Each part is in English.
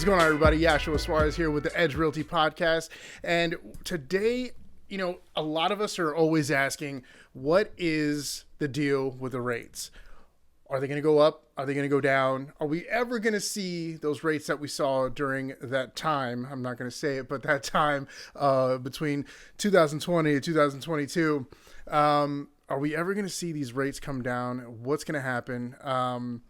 What's going on, everybody? Yashua Suarez here with the Edge Realty podcast. And today, a lot of us are always asking, what is the deal with the rates? Are they going to go up? Are they going to go down? Are we ever going to see those rates that we saw during that time? I'm not going to say it, but that time between 2020 and 2022. Are we ever going to see these rates come down? What's going to happen?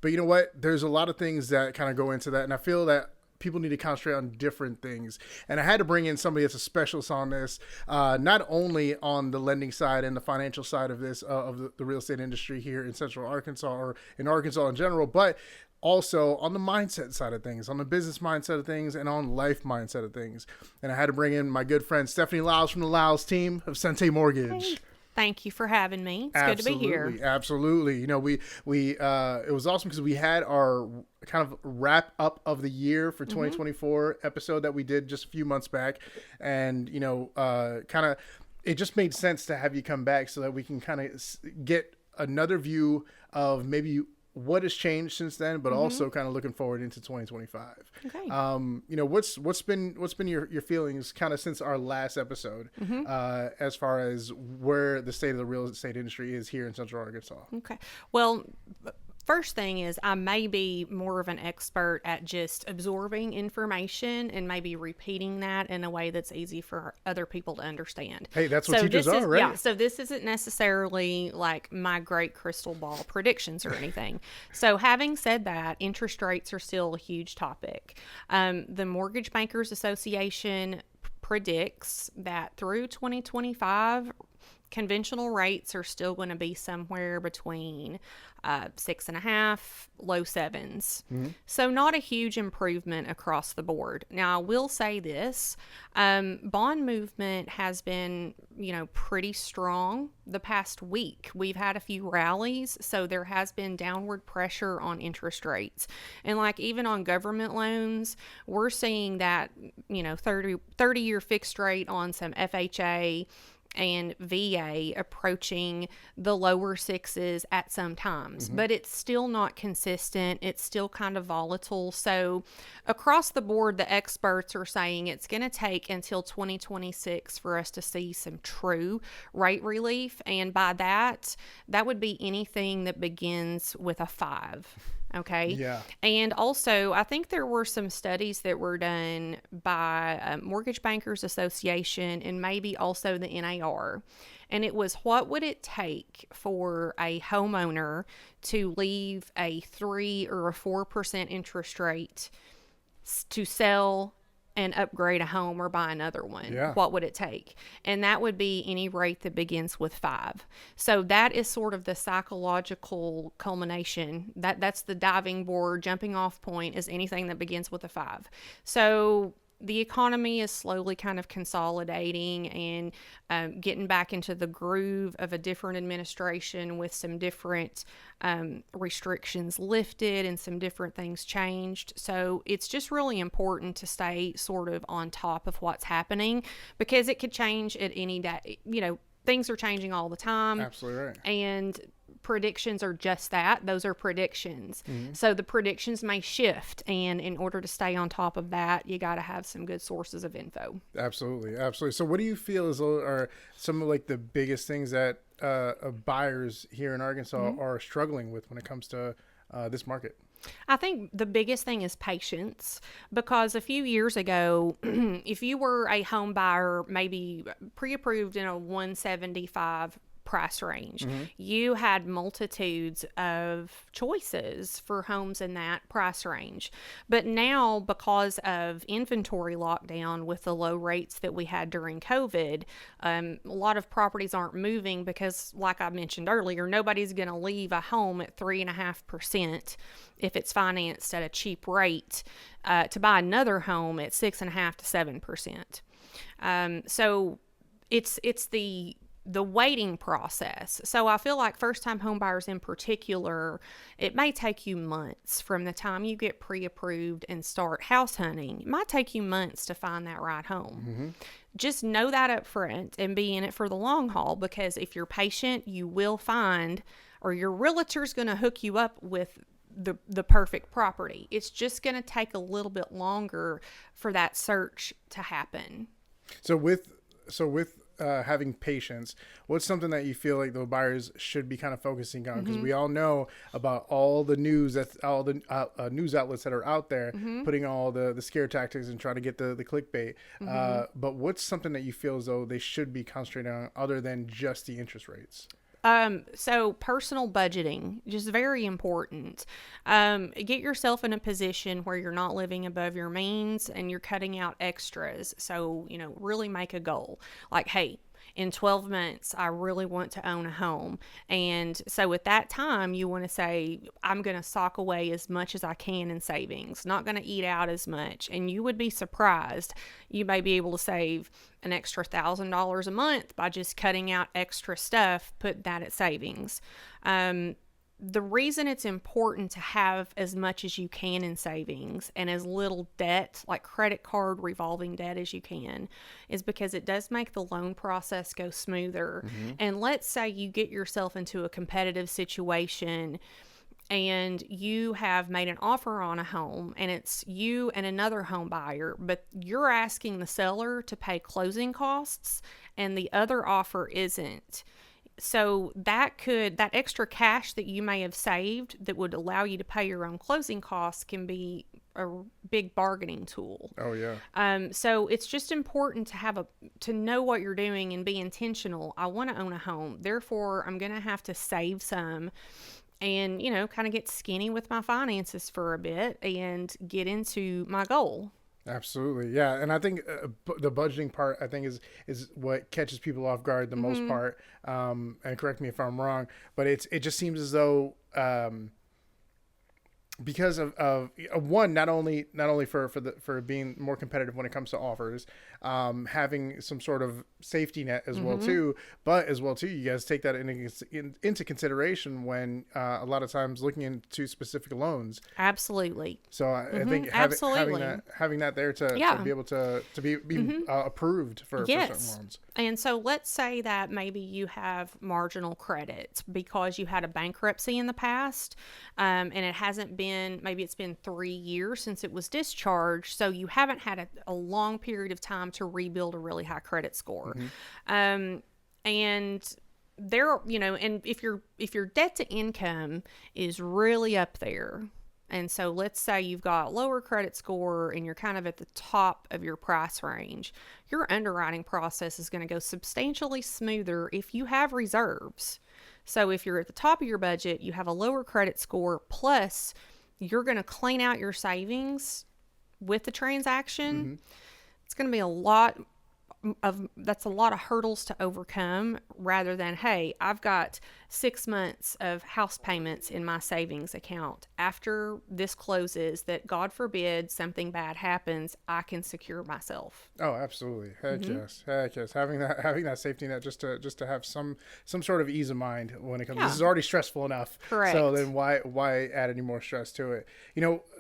But you know what? There's a lot of things that kind of go into that. And I feel that people need to concentrate on different things. And I had to bring in somebody that's a specialist on this, not only on the lending side and the financial side of this, of the real estate industry here in Central Arkansas or in Arkansas in general, but also on the mindset side of things, on the business mindset of things, and on life mindset of things. And I had to bring in my good friend, Stefanie Lyles from the Lyles Team of Sente Mortgage. Hey. Thank you for having me. It's good to be here. Absolutely. It was awesome because we had our kind of wrap up of the year for 2024 episode that we did just a few months back. And, it just made sense to have you come back so that we can kind of get another view of maybe what has changed since then, but also kind of looking forward into 2025. Okay. What's been your feelings kind of since our last episode, as far as where the state of the real estate industry is here in Central Arkansas? Okay. Well, first thing is I may be more of an expert at just absorbing information and maybe repeating that in a way that's easy for other people to understand. Hey, that's what teachers are, right? Yeah. So this isn't necessarily like my great crystal ball predictions or anything. So having said that, interest rates are still a huge topic. The Mortgage Bankers Association predicts that through 2025, conventional rates are still going to be somewhere between 6.5, low 7s. So not a huge improvement across the board. Now, I will say this, bond movement has been, pretty strong the past week. We've had a few rallies, so there has been downward pressure on interest rates. And like even on government loans, we're seeing that, 30-year fixed rate on some FHA and VA approaching the lower 6s at some times, but it's still not consistent. It's still kind of volatile. So across the board, the experts are saying it's going to take until 2026 for us to see some true rate relief. And by that would be anything that begins with a 5. Okay. Yeah. And also, I think there were some studies that were done by Mortgage Bankers Association and maybe also the NAR. And it was, what would it take for a homeowner to leave a 3 or a 4% interest rate to sell and upgrade a home or buy another one? Yeah. What would it take? And that would be any rate that begins with 5. So that is sort of the psychological culmination. That's the diving board, jumping off point is anything that begins with a 5. So the economy is slowly kind of consolidating and getting back into the groove of a different administration with some different restrictions lifted and some different things changed. So it's just really important to stay sort of on top of what's happening because it could change at any day. Things are changing all the time. Absolutely right. And predictions are just that. Those are predictions. So the predictions may shift. And in order to stay on top of that, you got to have some good sources of info. Absolutely. So what do you feel are some of like the biggest things that buyers here in Arkansas are struggling with when it comes to this market? I think the biggest thing is patience, because a few years ago, if you were a home buyer, maybe pre-approved in a 175 price range, you had multitudes of choices for homes in that price range. But now, because of inventory lockdown with the low rates that we had during COVID, a lot of properties aren't moving because, like I mentioned earlier, nobody's going to leave a home at 3.5% if it's financed at a cheap rate to buy another home at 6.5 to 7%. So it's the waiting process. So I feel like first-time homebuyers in particular, it may take you months from the time you get pre-approved and start house hunting. It might take you months to find that right home. Just know that up front and be in it for the long haul, because if you're patient, you will find, or your realtor's going to hook you up with the perfect property. It's just going to take a little bit longer for that search to happen. So with having patience, what's something that you feel like the buyers should be kind of focusing on? Because we all know about all the news, that's all the news outlets that are out there putting all the scare tactics and trying to get the clickbait. But what's something that you feel as though they should be concentrating on other than just the interest rates? So personal budgeting, just very important. Get yourself in a position where you're not living above your means and you're cutting out extras. So, really make a goal. Like, hey, in 12 months, I really want to own a home. And so at that time, you want to say, I'm going to sock away as much as I can in savings, not going to eat out as much. And you would be surprised. You may be able to save an extra $1,000 a month by just cutting out extra stuff, put that at savings. The reason it's important to have as much as you can in savings and as little debt, like credit card revolving debt, as you can, is because it does make the loan process go smoother. And let's say you get yourself into a competitive situation and you have made an offer on a home and it's you and another home buyer, but you're asking the seller to pay closing costs and the other offer isn't. So that extra cash that you may have saved that would allow you to pay your own closing costs can be a big bargaining tool. Oh yeah. So it's just important to know what you're doing and be intentional. I want to own a home, therefore I'm going to have to save some and, kind of get skinny with my finances for a bit and get into my goal. Absolutely. Yeah. And I think the budgeting part, I think is what catches people off guard the most part. And correct me if I'm wrong, but it just seems as though, because of one, not only for being more competitive when it comes to offers, having some sort of safety net as well too, but as well too, you guys take that into consideration when a lot of times looking into specific loans. Absolutely. So I think having that there to be able to be approved for certain loans. And so let's say that maybe you have marginal credit because you had a bankruptcy in the past, and it hasn't been, maybe it's been 3 years since it was discharged. So you haven't had a long period of time to rebuild a really high credit score. And there, and if your debt to income is really up there, and so let's say you've got lower credit score and you're kind of at the top of your price range, your underwriting process is going to go substantially smoother if you have reserves. So if you're at the top of your budget, you have a lower credit score, plus you're going to clean out your savings with the transaction. It's going to be a lot of hurdles to overcome, rather than, hey, I've got 6 months of house payments in my savings account. After this closes, that God forbid something bad happens, I can secure myself. Oh, absolutely. Heck yes. Having that safety net just to have some sort of ease of mind when it comes. This is already stressful enough. Correct. So then why add any more stress to it?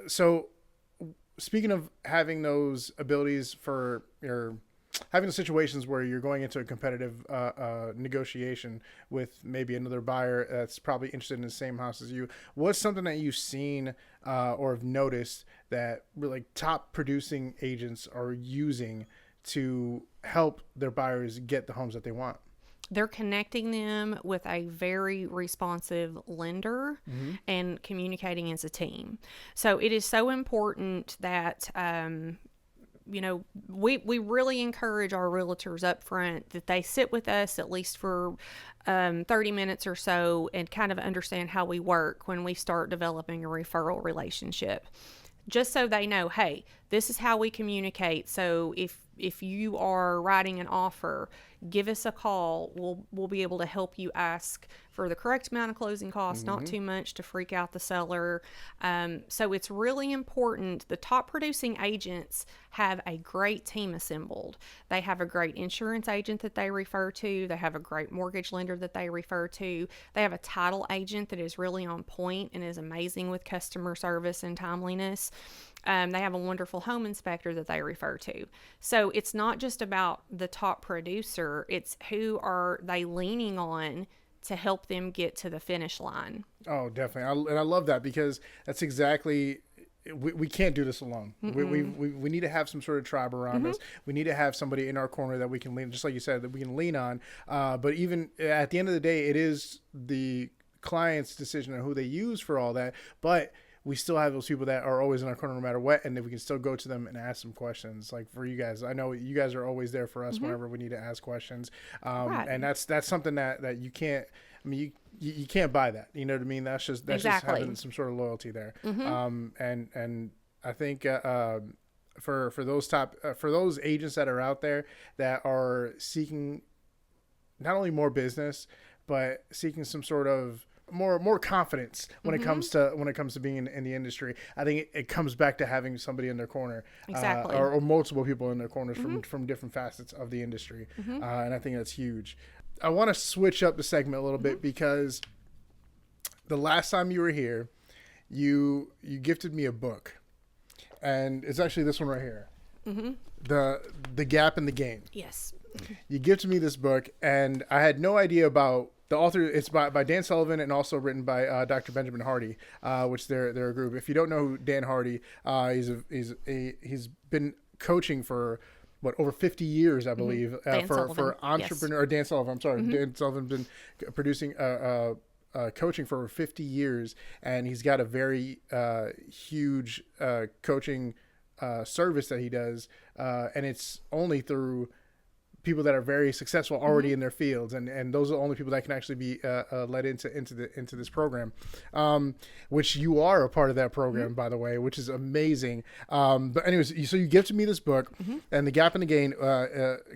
So speaking of having those abilities for having the situations where you're going into a competitive negotiation with maybe another buyer that's probably interested in the same house as you, what's something that you've seen or have noticed that really top producing agents are using to help their buyers get the homes that they want? They're connecting them with a very responsive lender and communicating as a team. So it is so important that we really encourage our realtors up front that they sit with us at least for 30 minutes or so and kind of understand how we work when we start developing a referral relationship, just so they know, hey, this is how we communicate. So if you are writing an offer, give us a call. We'll be able to help you ask for the correct amount of closing costs, not too much to freak out the seller. So it's really important. The top producing agents have a great team assembled. They have a great insurance agent that they refer to. They have a great mortgage lender that they refer to. They have a title agent that is really on point and is amazing with customer service and timeliness. They have a wonderful home inspector that they refer to. So it's not just about the top producer, it's who are they leaning on to help them get to the finish line. Oh, definitely. And I love that, because that's exactly, we can't do this alone. We need to have some sort of tribe around us. We need to have somebody in our corner that we can lean, just like you said, that we can lean on. But even at the end of the day, it is the client's decision on who they use for all that. But we still have those people that are always in our corner no matter what, and then we can still go to them and ask them questions. Like for you guys, I know you guys are always there for us whenever we need to ask questions. Right. And that's something that you can't, I mean, you can't buy that. You know what I mean? That's just Exactly. having some sort of loyalty there. And I think for those agents that are out there that are seeking not only more business, but seeking some sort of more confidence when it comes to being in the industry, I think it comes back to having somebody in their corner, Exactly. or multiple people in their corners from different facets of the industry, and I think that's huge. I want to switch up the segment a little bit, because the last time you were here, you gifted me a book, and it's actually this one right here, the Gap in the Gain. Yes. You gifted me this book, and I had no idea about the author. It's by Dan Sullivan, and also written by Dr. Benjamin Hardy, which they're a group. If you don't know who Dan Hardy, he's been coaching for over 50 years, I believe, for entrepreneur. Yes. Or Dan Sullivan. I'm sorry, Dan Sullivan's been producing coaching for over 50 years, and he's got a very huge coaching service that he does, and it's only through people that are very successful already in their fields, and those are the only people that can actually be led into this program, which you are a part of that program, by the way, which is amazing. But anyways, so you gifted me this book, and The Gap in the Gain.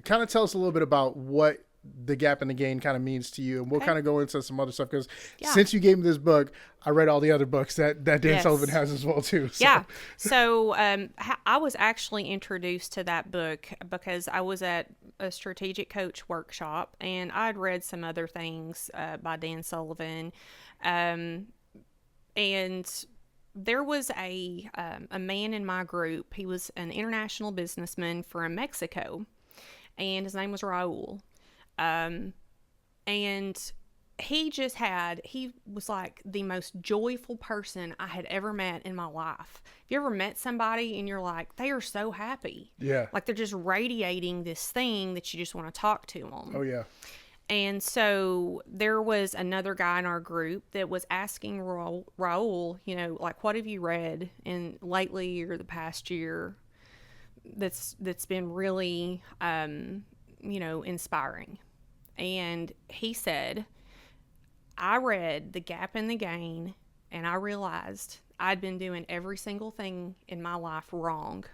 Kind of tell us a little bit about what The Gap in the Gain kind of means to you, and we'll kind of go into some other stuff, because since you gave me this book, I read all the other books that Dan Sullivan has as well too. So. Yeah. So I was actually introduced to that book because I was at a strategic coach workshop, and I'd read some other things by Dan Sullivan, and there was a man in my group. He was an international businessman from Mexico, and his name was Raul. And he was like the most joyful person I had ever met in my life. Have you ever met somebody and you're like, they are so happy? Yeah. Like they're just radiating this thing that you just want to talk to them. Oh, yeah. And so there was another guy in our group that was asking Raul, like, what have you read in lately or the past year that's been really, inspiring? And he said, I read The Gap in the Gain, and I realized I'd been doing every single thing in my life wrong.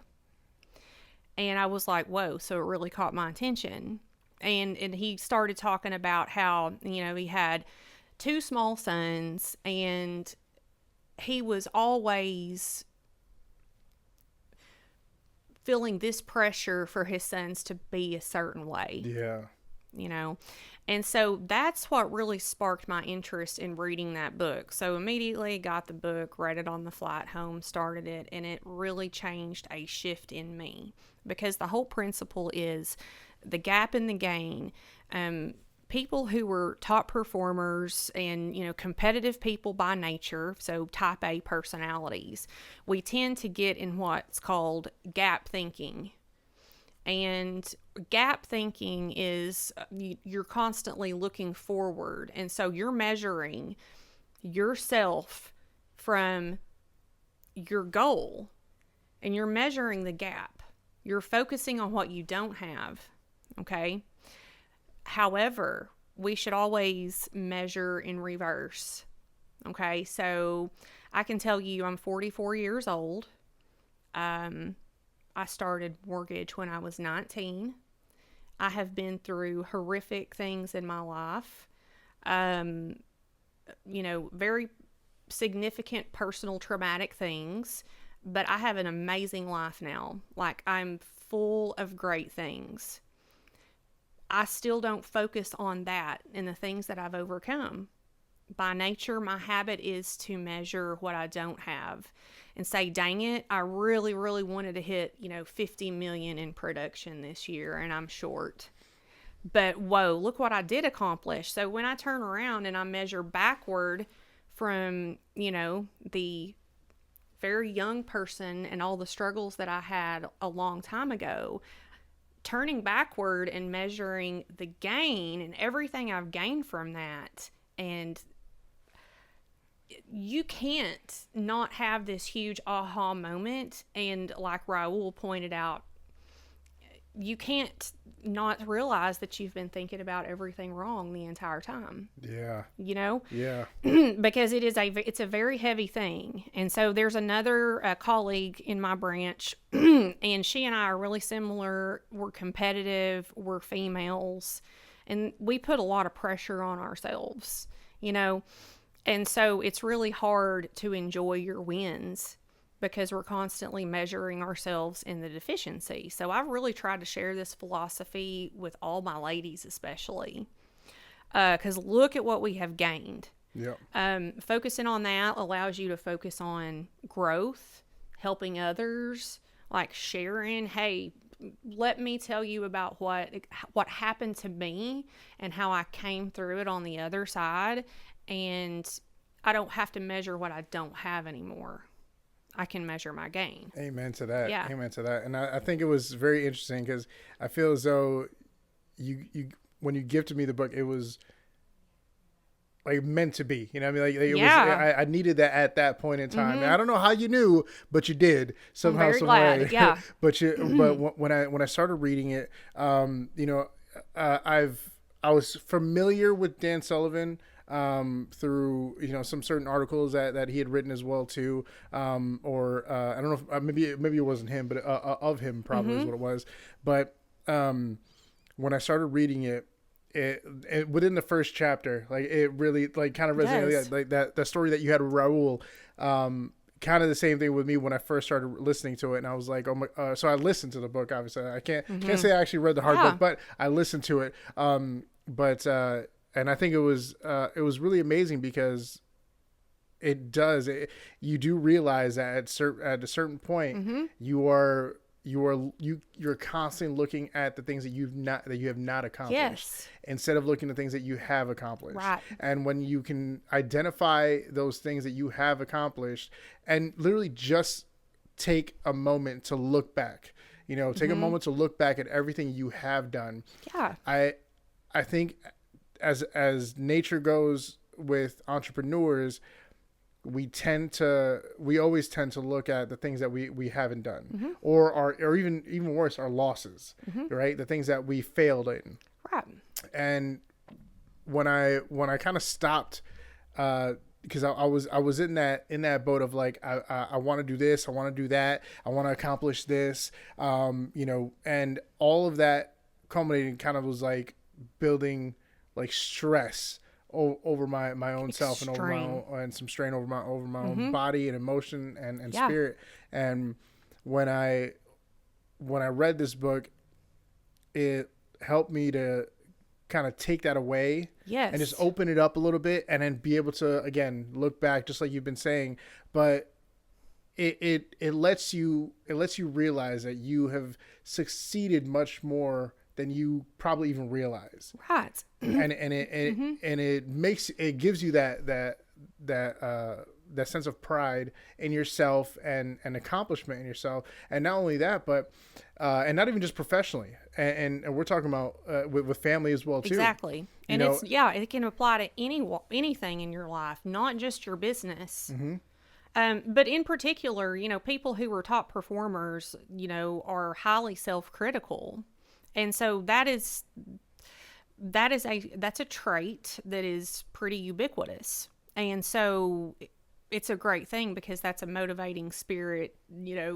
And I was like, whoa, so it really caught my attention. And he started talking about how, he had 2 small sons, and he was always feeling this pressure for his sons to be a certain way. Yeah. And so that's what really sparked my interest in reading that book. So immediately got the book, read it on the flight home, started it, and it really changed a shift in me, because the whole principle is the gap in the gain. People who were top performers and, competitive people by nature, so type A personalities, we tend to get in what's called gap thinking. And gap thinking is you're constantly looking forward. And so you're measuring yourself from your goal, and you're measuring the gap. You're focusing on what you don't have. Okay. However, we should always measure in reverse. Okay. So I can tell you I'm 44 years old. I started mortgage when I was 19. I have been through horrific things in my life. Very significant personal traumatic things, but I have an amazing life now. Like, I'm full of great things. I still don't focus on that and the things that I've overcome. By nature, my habit is to measure what I don't have and say, dang it, I really, really wanted to hit, 50 million in production this year, and I'm short. but whoa, look what I did accomplish. So when I turn around and I measure backward from, the very young person and all the struggles that I had a long time ago, turning backward and measuring the gain and everything I've gained from that, and you can't not have this huge aha moment. And like Raul pointed out, you can't not realize that you've been thinking about everything wrong the entire time. Yeah. Yeah. Yeah. Because it's a very heavy thing. And so there's another colleague in my branch, and she and I are really similar. We're competitive. We're females, and we put a lot of pressure on ourselves, and so it's really hard to enjoy your wins because we're constantly measuring ourselves in the deficiency. So I've really tried to share this philosophy with all my ladies, especially, because look at what we have gained. Yeah. Focusing on that allows you to focus on growth, helping others, like sharing, hey, let me tell you about what happened to me and how I came through it on the other side. And I don't have to measure what I don't have anymore. I can measure my gain. Amen to that. Yeah. Amen to that. And I think it was very interesting because I feel as though you when you gifted me the book, it was like meant to be. You know what I mean? Like it was. I needed that at that point in time. And I don't know how you knew, but you did somehow, I'm very some glad. way. Yeah. but when I started reading it, I was familiar with Dan Sullivan. Through some certain articles that he had written as well too, or I don't know if maybe it wasn't him, but of him probably is what it was. But when I started reading it, within the first chapter, like it really like kind of resonated, like that story that you had with Raul. Kind of the same thing with me when I first started listening to it, and I was like, oh my! So I listened to the book. Obviously, I can't say I actually read the hard book, but I listened to it. And I think it was really amazing because you do realize that at a certain point you're constantly looking at the things that you have not accomplished instead of looking at things that you have accomplished. Right. And when you can identify those things that you have accomplished and literally just take a moment to look back, take a moment to look back at everything you have done. Yeah. I think as nature goes with entrepreneurs, we always tend to look at the things that we haven't done, or even worse, our losses, right? The things that we failed in. Right. And when I kind of stopped, because I was in that boat of like I want to do this, I want to do that, I want to accomplish this, and all of that culminating kind of was like building like stress over my own self and over my own, and some strain over my own body and emotion and spirit. And when I read this book, it helped me to kind of take that away and just open it up a little bit, and then be able to again look back, just like you've been saying. But it lets you realize that you have succeeded much more than you probably even realize. Right. And it gives you that sense of pride in yourself and accomplishment in yourself. And not only that, but and not even just professionally. And we're talking about with family as well too. Exactly. And it can apply to anything in your life, not just your business. But in particular, people who are top performers, are highly self-critical. And so that's a trait that is pretty ubiquitous. And so it's a great thing because that's a motivating spirit,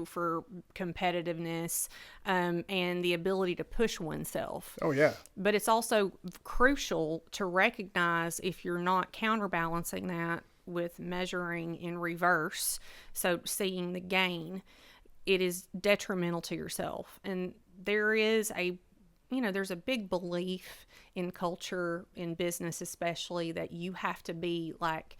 for competitiveness, and the ability to push oneself. Oh yeah. But it's also crucial to recognize if you're not counterbalancing that with measuring in reverse. So seeing the gain, it is detrimental to yourself. And there's a big belief in culture, in business especially, that you have to be like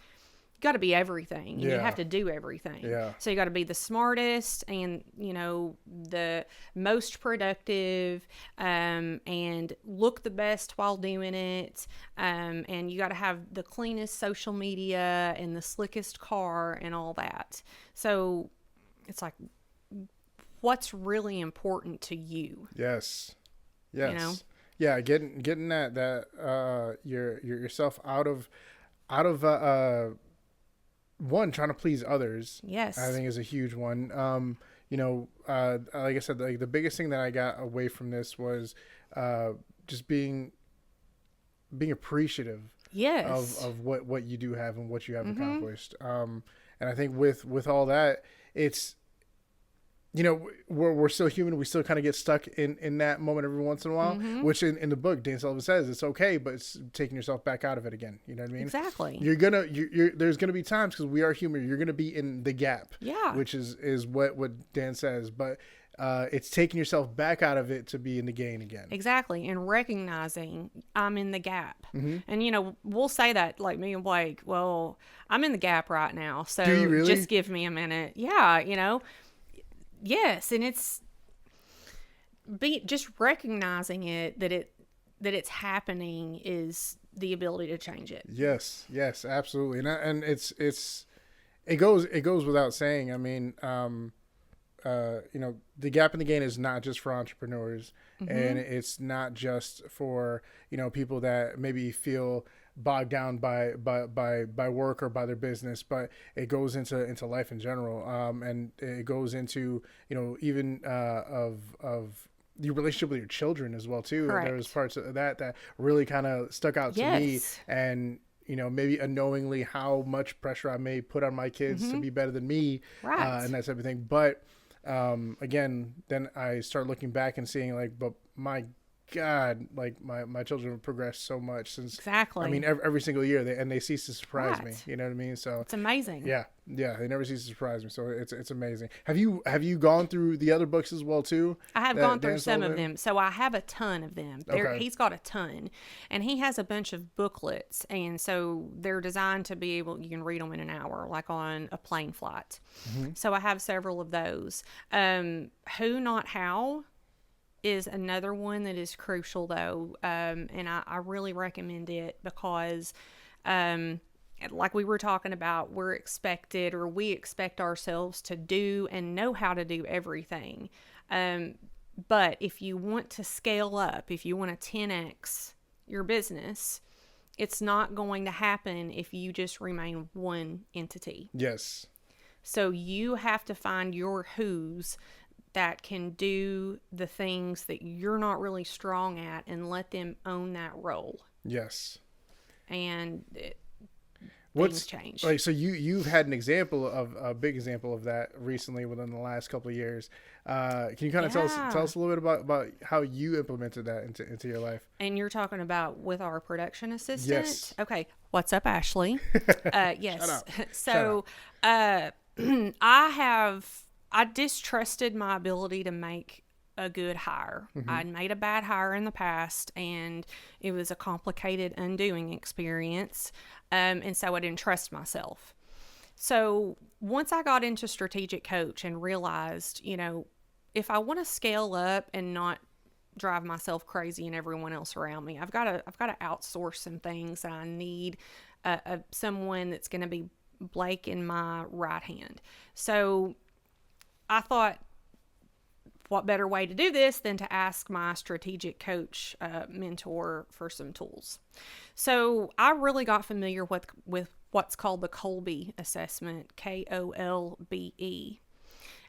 got to be everything, and you Yeah. have to do everything. Yeah. So you got to be the smartest and, the most productive, and look the best while doing it. And you got to have the cleanest social media and the slickest car and all that. So it's like, what's really important to you? Yes. You know? Yeah, getting that yourself out of one, trying to please others. Yes. I think is a huge one. Like I said, like the biggest thing that I got away from this was just being appreciative Yes. of what you do have and what you have accomplished. And I think with all that, it's, we're still human. We still kind of get stuck in that moment every once in a while, which in the book, Dan Sullivan says it's okay, but it's taking yourself back out of it again. You know what I mean? Exactly. There's going to be times, because we are human, you're going to be in the gap, Yeah. which is what Dan says, but it's taking yourself back out of it to be in the gain again. Exactly. And recognizing I'm in the gap. And, we'll say that, like me and Blake, well, I'm in the gap right now. So Do you really? just give me a minute. Yeah. Yes. And it's just recognizing that it's happening is the ability to change it. Yes, absolutely. And it goes without saying. I mean, the gap in the gain is not just for entrepreneurs, and it's not just for, people that maybe feel bogged down by work or by their business, but it goes into life in general. And it goes into, even of your relationship with your children as well too. Correct. There was parts of that really kind of stuck out to me, Yes. and maybe unknowingly how much pressure I may put on my kids to be better than me, Right. and that type of thing. But again, then I start looking back and seeing, like, but my God, like my children have progressed so much since. Exactly. I mean, every single year, they cease to surprise me. Right. You know what I mean? So It's amazing. yeah, they never cease to surprise me. So it's amazing. Have you gone through the other books as well too? I have that gone through Dan some of Sullivan? them. So I have a ton of them. Okay. He's got a ton. And he has a bunch of booklets. And so they're designed to be able, you can read them in an hour, like on a plane flight. So I have several of those. Who Not How is another one that is crucial, though. And I really recommend it because, like we were talking about, we expect ourselves to do and know how to do everything. But if you want to scale up, if you want to 10x your business, it's not going to happen if you just remain one entity. Yes. So you have to find your who's that can do the things that you're not really strong at and let them own that role. Yes. And What's things change. Like, so you've had a big example of that recently within the last couple of years. Can you kind of tell us a little bit about how you implemented that into your life? And you're talking about with our production assistant? Yes. Okay. What's up, Ashley? Yes. Shut up. So I distrusted my ability to make a good hire. I'd made a bad hire in the past, and it was a complicated undoing experience. And so I didn't trust myself. So once I got into strategic coach and realized, if I want to scale up and not drive myself crazy and everyone else around me, I've got to outsource some things that I need someone that's going to be Blake in my right hand. So I thought, what better way to do this than to ask my strategic coach mentor for some tools. So I really got familiar with what's called the Kolbe assessment, Kolbe.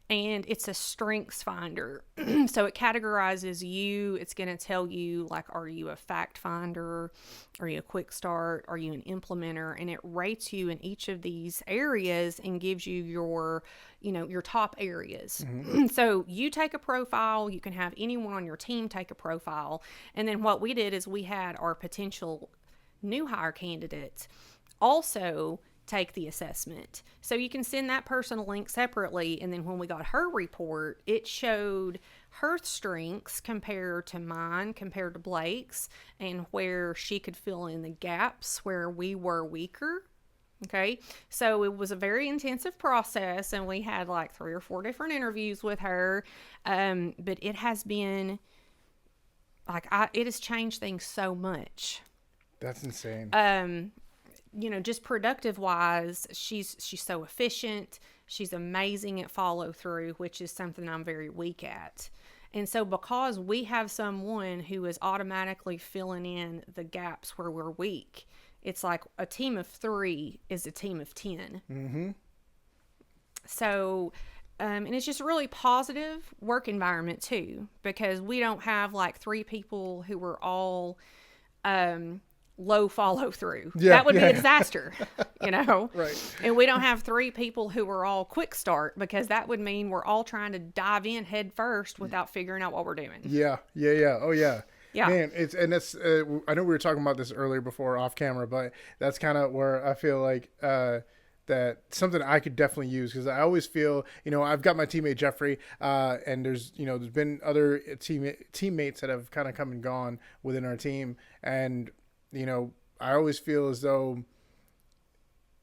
And it's a strengths finder. So it categorizes you. It's going to tell you, like, are you a fact finder? Are you a quick start? Are you an implementer? And it rates you in each of these areas and gives you your top areas. So you take a profile. You can have anyone on your team take a profile. And then what we did is we had our potential new hire candidates also take the assessment. So you can send that person a link separately, and then when we got her report, it showed her strengths compared to mine, compared to Blake's, and where she could fill in the gaps where we were weaker. Okay. So it was a very intensive process, and we had like 3 or 4 different interviews with her. But it has been like, it has changed things so much. That's insane. Just productive wise, she's so efficient. She's amazing at follow through, which is something I'm very weak at. And so because we have someone who is automatically filling in the gaps where we're weak, it's like a team of 3 is a team of 10. Mm-hmm. So, and it's just a really positive work environment too, because we don't have like 3 people who are all low follow through. That would be a disaster, Right. And we don't have 3 people who are all quick start, because that would mean we're all trying to dive in head first without figuring out what we're doing. Yeah. Oh yeah. Yeah. Man, that's I know we were talking about this earlier before off camera, but that's kind of where I feel like that something I could definitely use, because I always feel, I've got my teammate Jeffrey, and there's been other teammates that have kind of come and gone within our team, and I always feel as though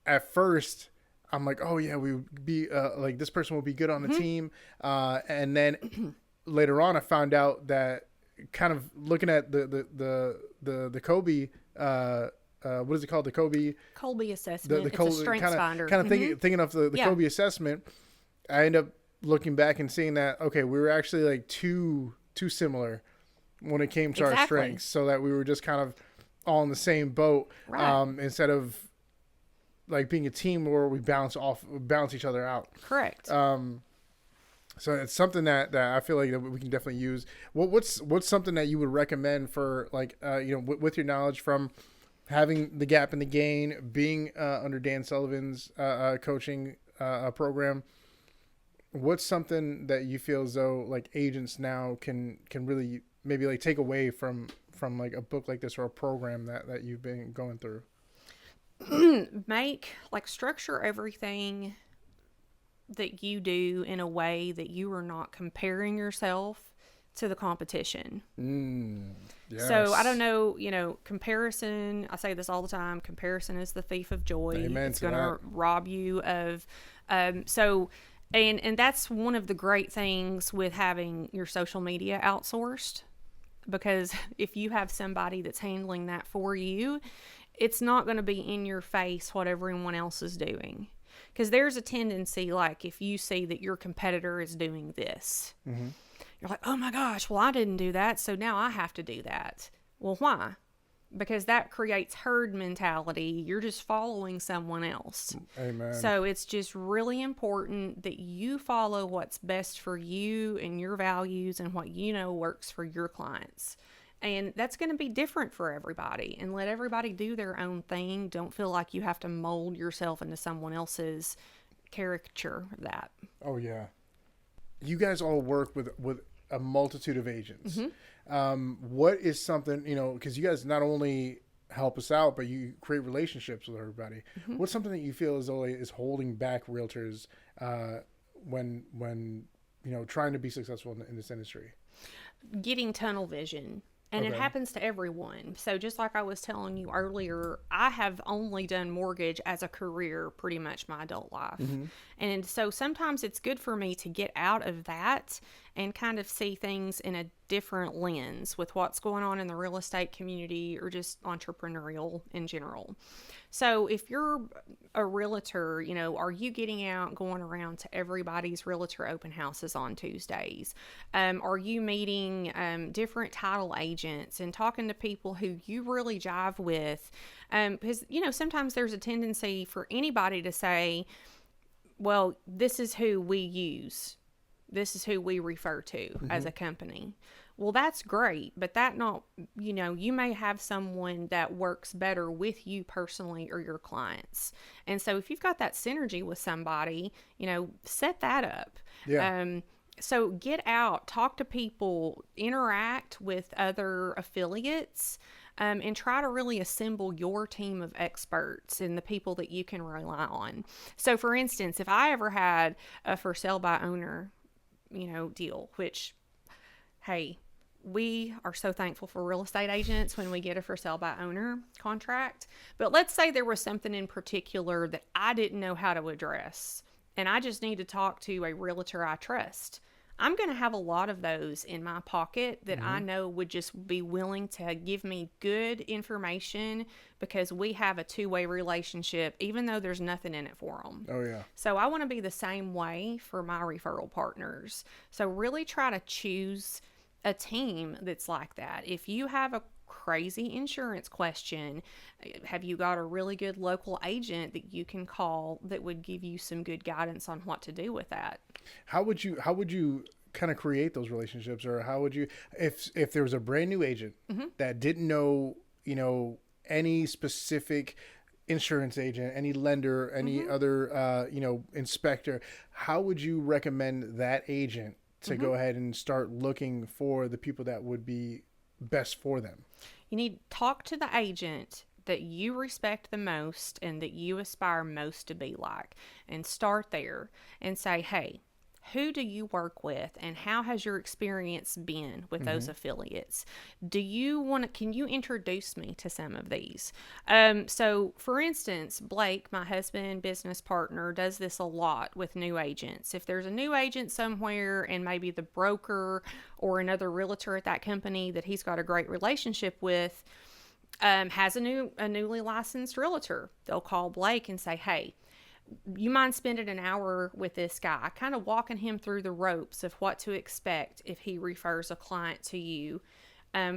at first I'm like, oh yeah, we would be like, this person will be good on the team, and then later on I found out that, kind of looking at the Kobe, what is it called, the Colby assessment. It's a strengths finder. Kind of thinking of the Kobe assessment, I end up looking back and seeing that, okay, we were actually like too similar when it came to our strengths, so that we were just kind of all in the same boat, right. Instead of like being a team where we balance each other out. Correct. So it's something that I feel like that we can definitely use. What's something that you would recommend for, like, with your knowledge from having the gap in the gain, being under Dan Sullivan's coaching program? What's something that you feel as though like agents now can really maybe like take away from like a book like this or a program that you've been going through? Structure everything that you do in a way that you are not comparing yourself to the competition. Yes. So I don't know, comparison, I say this all the time, comparison is the thief of joy. Amen. It's going to rob you of, and that's one of the great things with having your social media outsourced, because if you have somebody that's handling that for you, it's not going to be in your face what everyone else is doing. Because there's a tendency, like, if you see that your competitor is doing this, you're like, oh my gosh, well, I didn't do that, so now I have to do that. Well, why? Because that creates herd mentality. You're just following someone else. Amen. So it's just really important that you follow what's best for you and your values and what works for your clients. And that's going to be different for everybody. And let everybody do their own thing. Don't feel like you have to mold yourself into someone else's caricature of that. Oh, yeah. You guys all work with a multitude of agents. What is something, because you guys not only help us out, but you create relationships with everybody. What's something that you feel as though is holding back realtors when trying to be successful in this industry? Getting tunnel vision. And it happens to everyone. So just like I was telling you earlier, I have only done mortgage as a career pretty much my adult life. And so sometimes it's good for me to get out of that and kind of see things in a different lens with what's going on in the real estate community or just entrepreneurial in general. So if you're a realtor, are you getting out, going around to everybody's realtor open houses on Tuesdays? Are you meeting different title agents and talking to people who you really jive with? Because, sometimes there's a tendency for anybody to say, well, this is who we use. This is who we refer to as a company. Well, that's great, but you may have someone that works better with you personally or your clients. And so if you've got that synergy with somebody, set that up. Yeah. So get out, talk to people, interact with other affiliates, and try to really assemble your team of experts and the people that you can rely on. So for instance, if I ever had a for sale by owner, deal, which, hey, we are so thankful for real estate agents when we get a for sale by owner contract. But let's say there was something in particular that I didn't know how to address, and I just need to talk to a realtor I trust. I'm going to have a lot of those in my pocket that I know would just be willing to give me good information because we have a two-way relationship, even though there's nothing in it for them. Oh, yeah. So I want to be the same way for my referral partners. So really try to choose a team that's like that. If you have a crazy insurance question, have you got a really good local agent that you can call that would give you some good guidance on what to do with that? How would you kind of create those relationships, or how would you, if there was a brand new agent that didn't know, any specific insurance agent, any lender, any other, inspector, how would you recommend that agent to go ahead and start looking for the people that would be best for them? You need to talk to the agent that you respect the most and that you aspire most to be like, and start there and say, hey, who do you work with and how has your experience been with those affiliates? Can you introduce me to some of these? So for instance, Blake, my husband, business partner, does this a lot with new agents. If there's a new agent somewhere and maybe the broker or another realtor at that company that he's got a great relationship with, has a newly licensed realtor, they'll call Blake and say, hey, you mind spending an hour with this guy, kind of walking him through the ropes of what to expect if he refers a client to you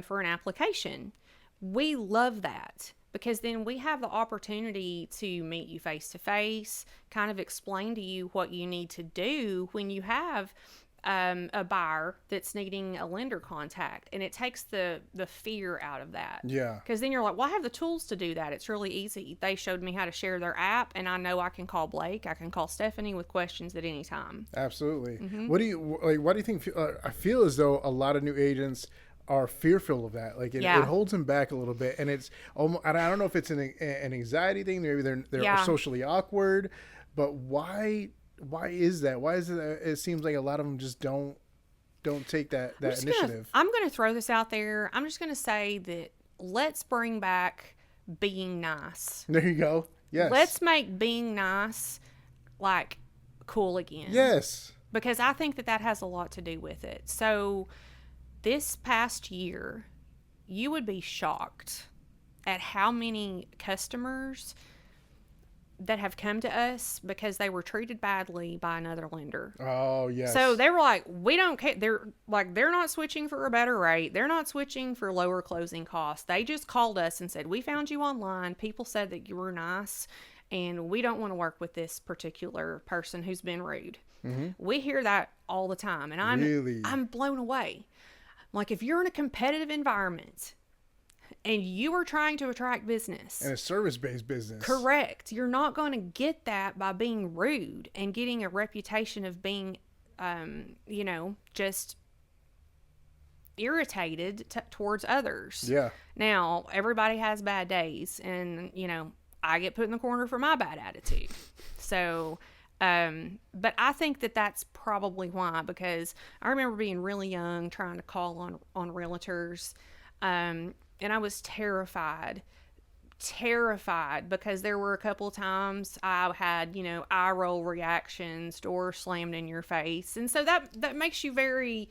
for an application. We love that because then we have the opportunity to meet you face to face, kind of explain to you what you need to do when you have a buyer that's needing a lender contact, and it takes the fear out of that. Yeah. Because then you're like, well, I have the tools to do that. It's really easy. They showed me how to share their app, and I know I can call Blake. I can call Stefanie with questions at any time. Absolutely. What do you think? I feel as though a lot of new agents are fearful of that. Like it holds them back a little bit, and it's almost, I don't know if it's an anxiety thing. Maybe they're socially awkward, but why is that? Why is it? It seems like a lot of them just don't take that initiative. I'm going to throw this out there. I'm just going to say that let's bring back being nice. There you go. Yes. Let's make being nice like cool again. Yes. Because I think that has a lot to do with it. So this past year, you would be shocked at how many customers that have come to us because they were treated badly by another lender. Oh, yes. So they were like, we don't care. They're not switching for a better rate. They're not switching for lower closing costs. They just called us and said, we found you online. People said that you were nice, and we don't want to work with this particular person who's been rude. We hear that all the time, and I'm blown away. Like, if you're in a competitive environment and you are trying to attract business. And a service-based business. Correct. You're not going to get that by being rude and getting a reputation of being, just irritated towards others. Yeah. Now, everybody has bad days, and, I get put in the corner for my bad attitude. So, but I think that that's probably why, because I remember being really young, trying to call on realtors, and I was terrified because there were a couple of times I had, eye roll reactions, door slammed in your face. And so that makes you very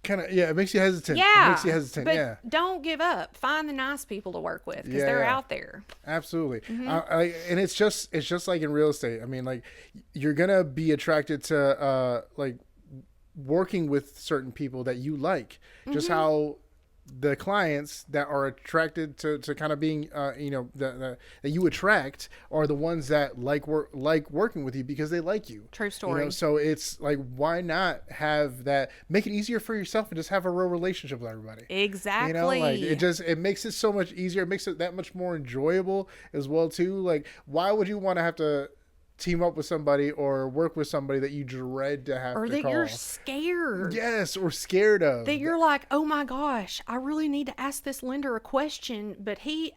it makes you hesitant. Yeah. It makes you hesitant. But don't give up. Find the nice people to work with because they're out there. Absolutely. And it's just like in real estate. I mean, like, you're going to be attracted to, working with certain people that you like, just how the clients that are attracted to kind of being, that you attract are the ones that like working with you because they like you. True story. So it's like, why not have that, make it easier for yourself and just have a real relationship with everybody. Exactly. It makes it so much easier. It makes it that much more enjoyable as well too. Like, why would you want to have to team up with somebody or work with somebody that you dread to have to call? Or that you're scared. Yes, or scared of. That you're like, oh my gosh, I really need to ask this lender a question, but he,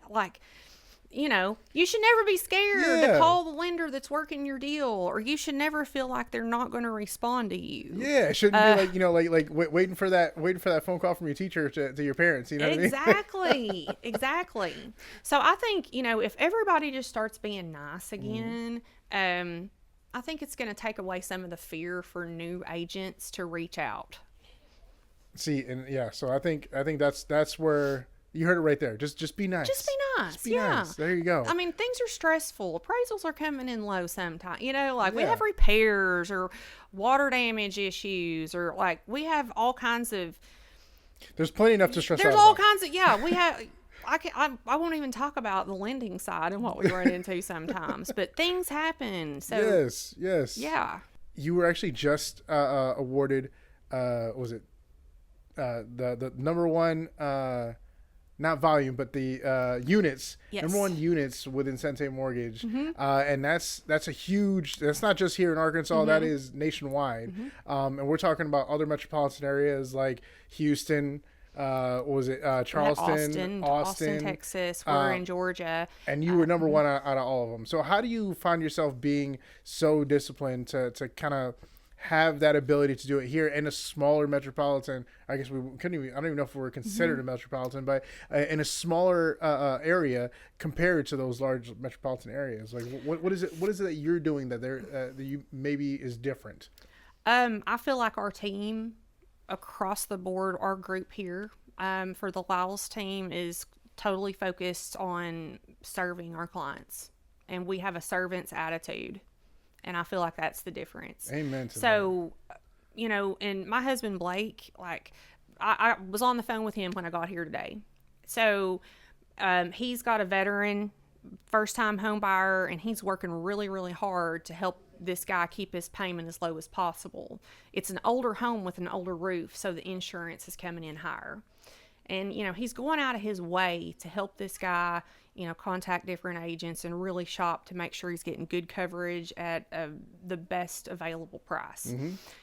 you should never be scared Yeah. to call the lender that's working your deal, or you should never feel like they're not going to respond to you. Yeah, it shouldn't be waiting for that phone call from your teacher to your parents. You know what I mean? Exactly. So I think, if everybody just starts being nice again, I think it's going to take away some of the fear for new agents to reach out. See, and yeah, so I think that's where you heard it right there. Just be nice. Just be nice. Just be yeah. nice. There you go. I mean, things are stressful. Appraisals are coming in low sometimes. We Yeah. have repairs or water damage issues, or we have all kinds of. There's plenty enough to stress out. There's all kinds of we have. I won't even talk about the lending side and what we run into sometimes, but things happen. So yes. Yeah. You were actually just awarded. Was it the number one? Not volume, but the units. Yes. Number one units within Sente Mortgage, and that's a huge. That's not just here in Arkansas. That is nationwide, and we're talking about other metropolitan areas like Houston. What was it? Charleston, Austin, Texas. We're in Georgia, and you were number one out of all of them. So how do you find yourself being so disciplined to kind of have that ability to do it here in a smaller metropolitan? I guess we couldn't even. I don't even know if we're considered a metropolitan, but in a smaller area compared to those large metropolitan areas. Like, what is it? What is it that you're doing that that you maybe is different? I feel like our team across the board, our group here for the Lyles team is totally focused on serving our clients, and we have a servant's attitude. And I feel like that's the difference. Amen to that. So, and my husband, Blake, I was on the phone with him when I got here today. So, he's got a veteran first-time home buyer, and he's working really, really hard to help this guy keep his payment as low as possible. It's an older home with an older roof, so the insurance is coming in higher. And, he's going out of his way to help this guy, contact different agents and really shop to make sure he's getting good coverage at the best available price.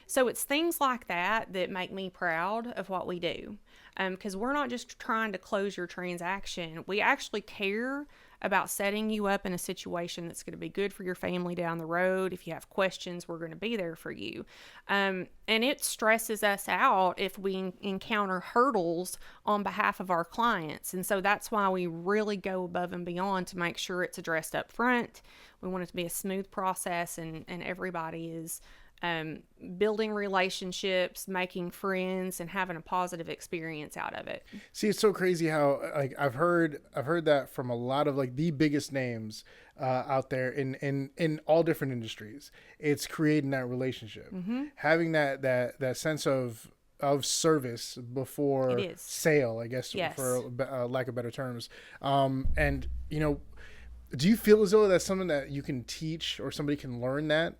So it's things like that that make me proud of what we do. Because we're not just trying to close your transaction. We actually care about setting you up in a situation that's going to be good for your family down the road. If you have questions, we're going to be there for you. And it stresses us out if we encounter hurdles on behalf of our clients. And so that's why we really go above and beyond to make sure it's addressed up front. We want it to be a smooth process, and everybody is building relationships, making friends, and having a positive experience out of it. See, it's so crazy how I've heard that from a lot of the biggest names out there in all different industries. It's creating that relationship, having that sense of service before sale, I guess, for lack of better terms. And do you feel as though that's something that you can teach or somebody can learn that?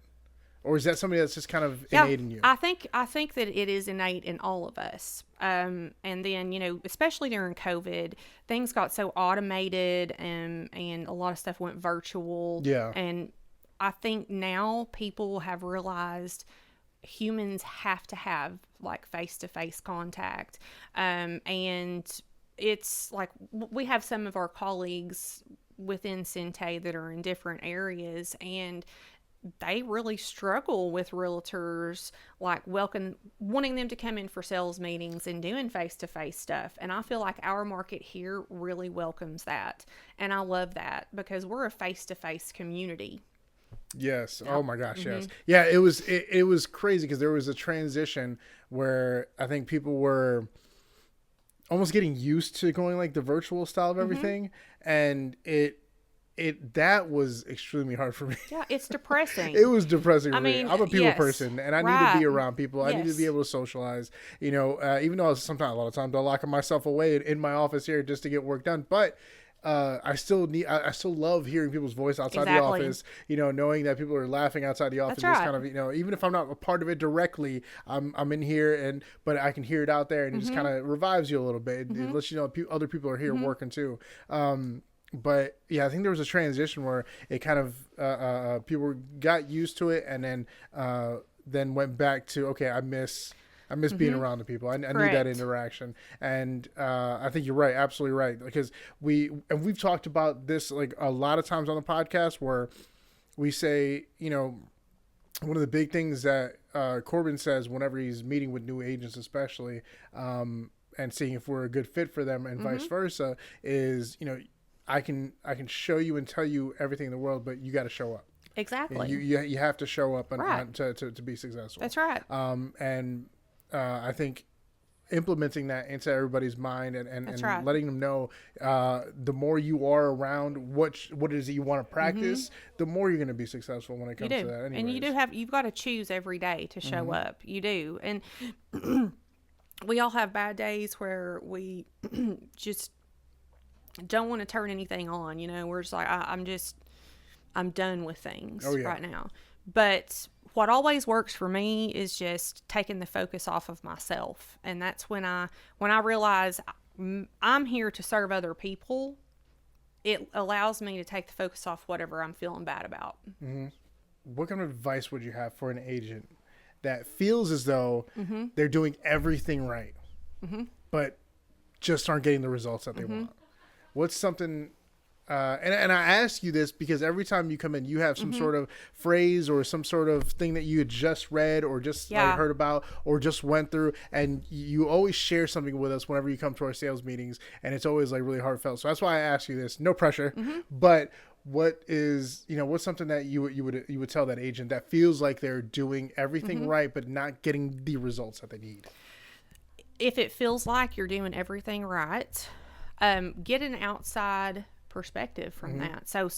Or is that something that's just kind of innate in you? I think that it is innate in all of us. And then, especially during COVID, things got so automated and a lot of stuff went virtual. Yeah. And I think now people have realized humans have to have face-to-face contact. And it's we have some of our colleagues within Sente that are in different areas, and they really struggle with realtors wanting them to come in for sales meetings and doing face-to-face stuff. And I feel like our market here really welcomes that. And I love that because we're a face-to-face community. Yes. Oh my gosh. Yes. Yeah. It was crazy because there was a transition where I think people were almost getting used to going the virtual style of everything. And that was extremely hard for me. Yeah, it's depressing. It was depressing for me. mean, I'm a people person, and I need to be around people. I need to Yes. be able to socialize. Even though a lot of times I lock myself away in my office here just to get work done, but I still love hearing people's voice outside the Exactly. office. Knowing that people are laughing outside the office. That's Just kind of even if I'm not a part of it directly, I'm in here but I can hear it out there, and it just kind of revives you a little bit. It lets you know other people are here working too. But yeah, I think there was a transition where it kind of people got used to it, and then went back to, okay, I miss I miss being around the people. I need that Correct. interaction. And I think you're right, absolutely right. Because we've talked about this like a lot of times on the podcast where we say, you know, one of the big things that Corbin says whenever he's meeting with new agents, especially, and seeing if we're a good fit for them and vice versa, is, you know, I can show you and tell you everything in the world, but you got to show up. Exactly. You have to show up Right. to be successful. That's right. And I think implementing that into everybody's mind and right. letting them know the more you are around what it is that you want to practice, the more you're going to be successful when it comes to that. And you've got to choose every day to show up. You do. And we all have bad days where we just don't want to turn anything on. You know, we're just like, I'm done with things right now. But what always works for me is just taking the focus off of myself. And that's when I realize I'm here to serve other people, it allows me to take the focus off whatever I'm feeling bad about. What kind of advice would you have for an agent that feels as though they're doing everything right, but just aren't getting the results that they want? What's something, and I ask you this because every time you come in, you have some sort of phrase or some sort of thing that you had just read or just like, heard about or just went through, and you always share something with us whenever you come to our sales meetings, and it's always like really heartfelt. So that's why I ask you this. No pressure, but what is, you know, what's something that you would tell that agent that feels like they're doing everything right, but not getting the results that they need? If it feels like you're doing everything right, get an outside perspective from that. So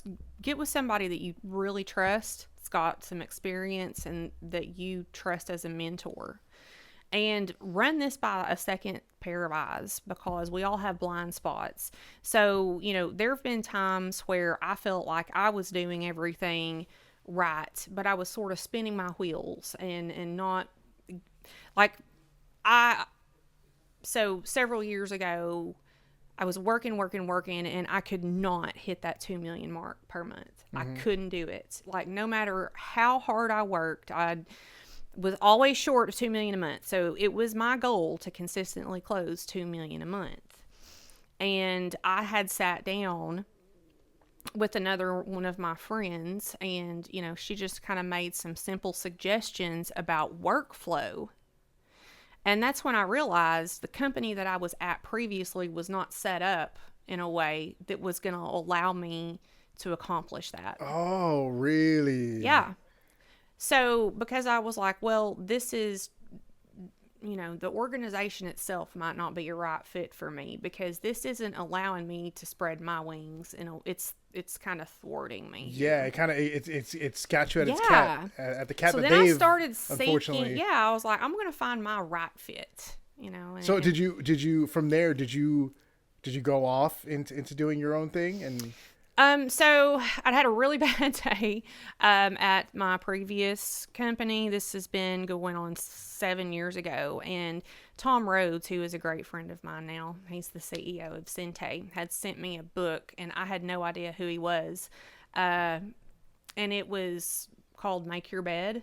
get with somebody that you really trust, that's got some experience and that you trust as a mentor, and run this by a second pair of eyes, because we all have blind spots. So, you know, there have been times where I felt like I was doing everything right, but I was sort of spinning my wheels and not like so several years ago, I was working, and I could not hit that 2 million mark per month. I couldn't do it. Like, no matter how hard I worked, I was always short of 2 million a month. So it was my goal to consistently close 2 million a month. And I had sat down with another one of my friends, and, you know, she just kind of made some simple suggestions about workflow. And that's when I realized the company that I was at previously was not set up in a way that was going to allow me to accomplish that. Oh, really? Yeah. So because I was like, well, this is, you know, the organization itself might not be a right fit for me, because this isn't allowing me to spread my wings. You know, it's kind of thwarting me. Yeah, it kind of it's got you at its Yeah. cat at the cat. So that then I they've, started seeking. unfortunately. Yeah, I was like, I'm going to find my right fit. You know. So did you from there? Did you go off into doing your own thing? And so I'd had a really bad day at my previous company. This has been going on 7 years ago. And Tom Rhodes, who is a great friend of mine now, he's the CEO of Sente, had sent me a book, and I had no idea who he was. And it was called Make Your Bed.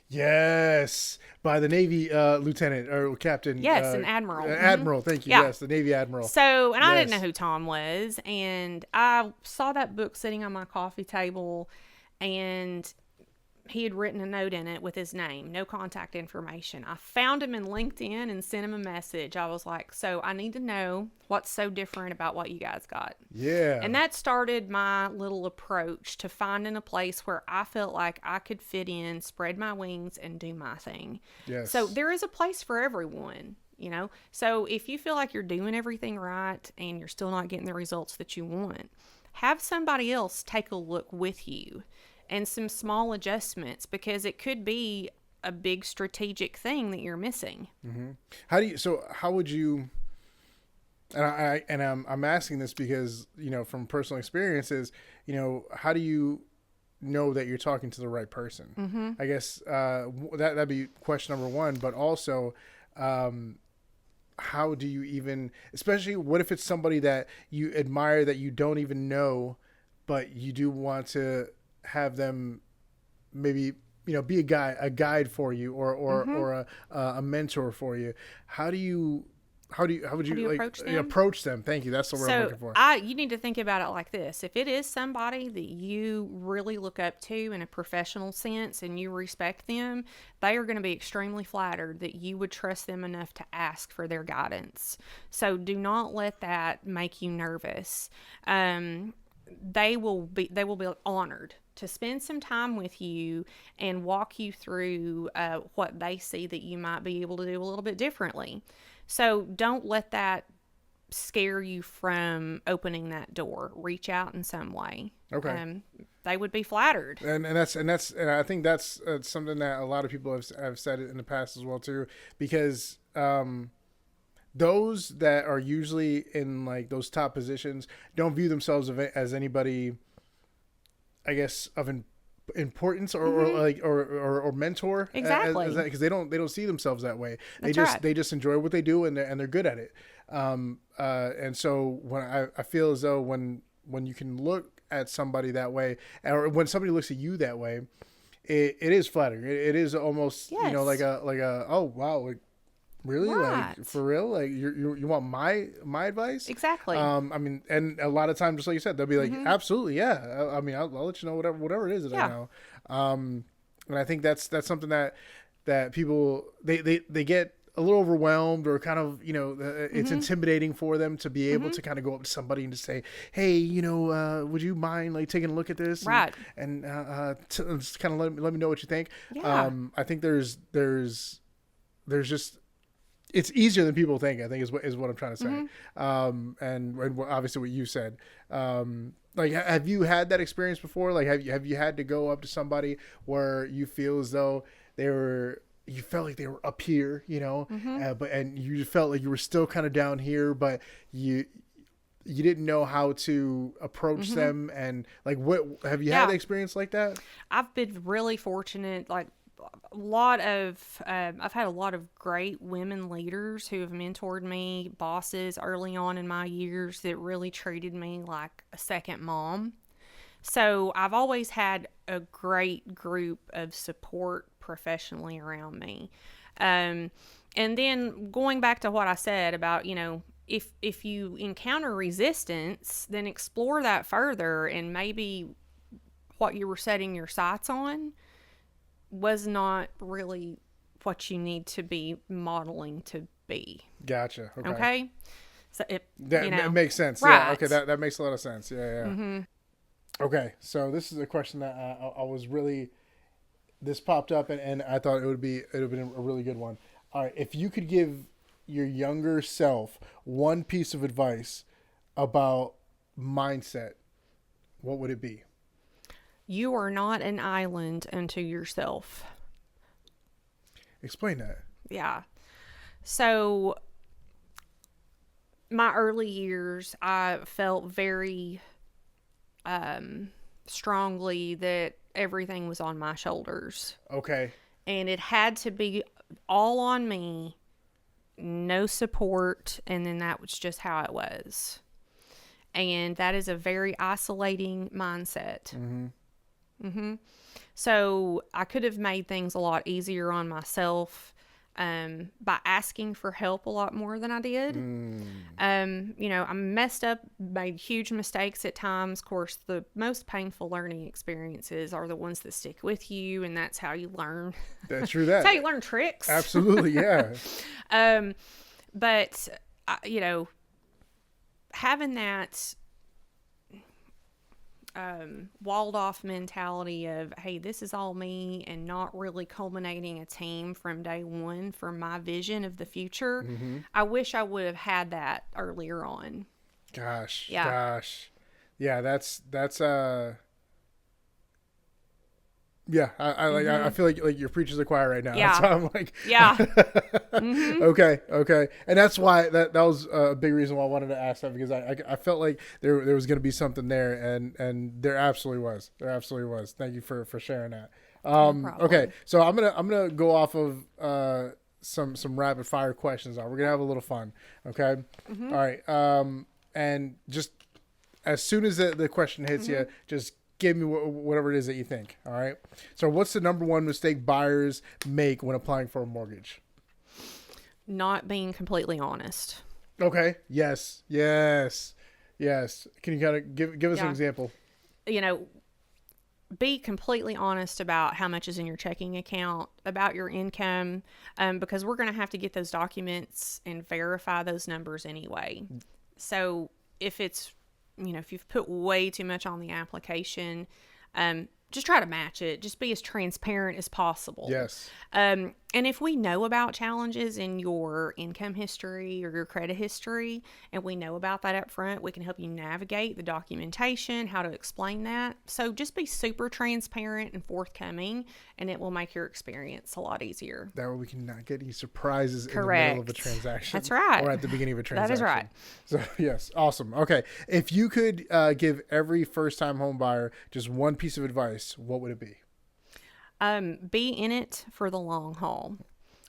yes, by the Navy lieutenant or captain. Yes, an admiral. Admiral, thank you. Yeah. Yes, the Navy admiral. So, and I didn't Yes. know who Tom was, and I saw that book sitting on my coffee table, and he had written a note in it with his name, no contact information. I found him in LinkedIn and sent him a message. I was like, so I need to know what's so different about what you guys got. Yeah. And that started my little approach to finding a place where I felt like I could fit in, spread my wings, and do my thing. Yes. So there is a place for everyone, you know? So if you feel like you're doing everything right and you're still not getting the results that you want, have somebody else take a look with you and some small adjustments, because it could be a big strategic thing that you're missing. How would you, and I'm asking this because, you know, from personal experiences, you know, how do you know that you're talking to the right person? I guess that'd be question number one, but also how do you even, especially what if it's somebody that you admire that you don't even know, but you do want to have them maybe, be a guide for you, or a mentor for you. How would you like approach them? Thank you. That's the word I'm looking for. You need to think about it like this. If it is somebody that you really look up to in a professional sense and you respect them, they are going to be extremely flattered that you would trust them enough to ask for their guidance. So do not let that make you nervous. They will be honored to spend some time with you and walk you through what they see that you might be able to do a little bit differently. So don't let that scare you from opening that door. Reach out in some way. Okay. They would be flattered. And I think that's something that a lot of people have said it in the past as well too, because those that are usually in like those top positions don't view themselves as anybody, I guess, of importance or mentor. Exactly. Because they don't see themselves that way. That's They just enjoy what they do, and they're good at it. And so when I feel as though when you can look at somebody that way, or when somebody looks at you that way, it is flattering. It is almost, yes. like a oh wow, like, really? Right. Like, for real? Like, you want my advice? Exactly. I mean, and a lot of times, just like you said, they'll be like, absolutely, yeah. I mean, I'll let you know whatever it is that I know. And I think that's something that people they get a little overwhelmed, or kind of, it's intimidating for them to be able to kind of go up to somebody and just say, hey, would you mind like taking a look at this? Right. And just kind of let me know what you think. Yeah. I think there's just, it's easier than people think, I think is what I'm trying to say. And obviously what you said, like, have you had that experience before? Like, have you had to go up to somebody where you feel as though you felt like they were up here, and you felt like you were still kind of down here, but you didn't know how to approach them, and like, what have you had an experience like that? I've been really fortunate, like, I've had a lot of great women leaders who have mentored me, bosses early on in my years that really treated me like a second mom. So I've always had a great group of support professionally around me. And then going back to what I said about, if you encounter resistance, then explore that further, and maybe what you were setting your sights on was not really what you need to be modeling to be. Gotcha. Okay. So it makes sense. Right. Yeah. Okay. That makes a lot of sense. Yeah. Okay. So this is a question that I was really, this popped up, and I thought it would have been a really good one. All right. If you could give your younger self one piece of advice about mindset, what would it be? You are not an island unto yourself. Explain that. Yeah. So my early years, I felt very strongly that everything was on my shoulders. Okay. And it had to be all on me, no support, and then that was just how it was. And that is a very isolating mindset. So I could have made things a lot easier on myself by asking for help a lot more than I did. I messed up, made huge mistakes at times. Of course, the most painful learning experiences are the ones that stick with you, and that's how you learn. That's true. That's how you learn tricks. Absolutely, yeah. But having that walled off mentality of, hey, this is all me, and not really culminating a team from day one for my vision of the future. I wish I would have had that earlier on. Gosh. Yeah. Yeah. That's yeah. I feel like you're preaching to the choir right now. Yeah. That's why I'm like, Yeah. Okay. And that's why that was a big reason why I wanted to ask that, because I felt like there was going to be something there, and there absolutely was. Thank you for sharing that. No okay. So I'm going to go off of some rapid fire questions now. We're going to have a little fun. Okay. All right. And just as soon as the question hits you, just give me whatever it is that you think. All right. So what's the number one mistake buyers make when applying for a mortgage? Not being completely honest. Okay. Yes. Yes. Yes. Can you kind of give us an example? You know, be completely honest about how much is in your checking account, about your income, because we're going to have to get those documents and verify those numbers anyway. So if it's, if you've put way too much on the application, just try to match it. Just be as transparent as possible. Yes. And if we know about challenges in your income history or your credit history, and we know about that up front, we can help you navigate the documentation, how to explain that. So just be super transparent and forthcoming, and it will make your experience a lot easier. That way we can not get any surprises Correct. in the middle of a transaction. That's right. Or at the beginning of a transaction. That is right. So, yes. Awesome. Okay. If you could give every first-time home buyer just one piece of advice, what would it be? Be in it for the long haul.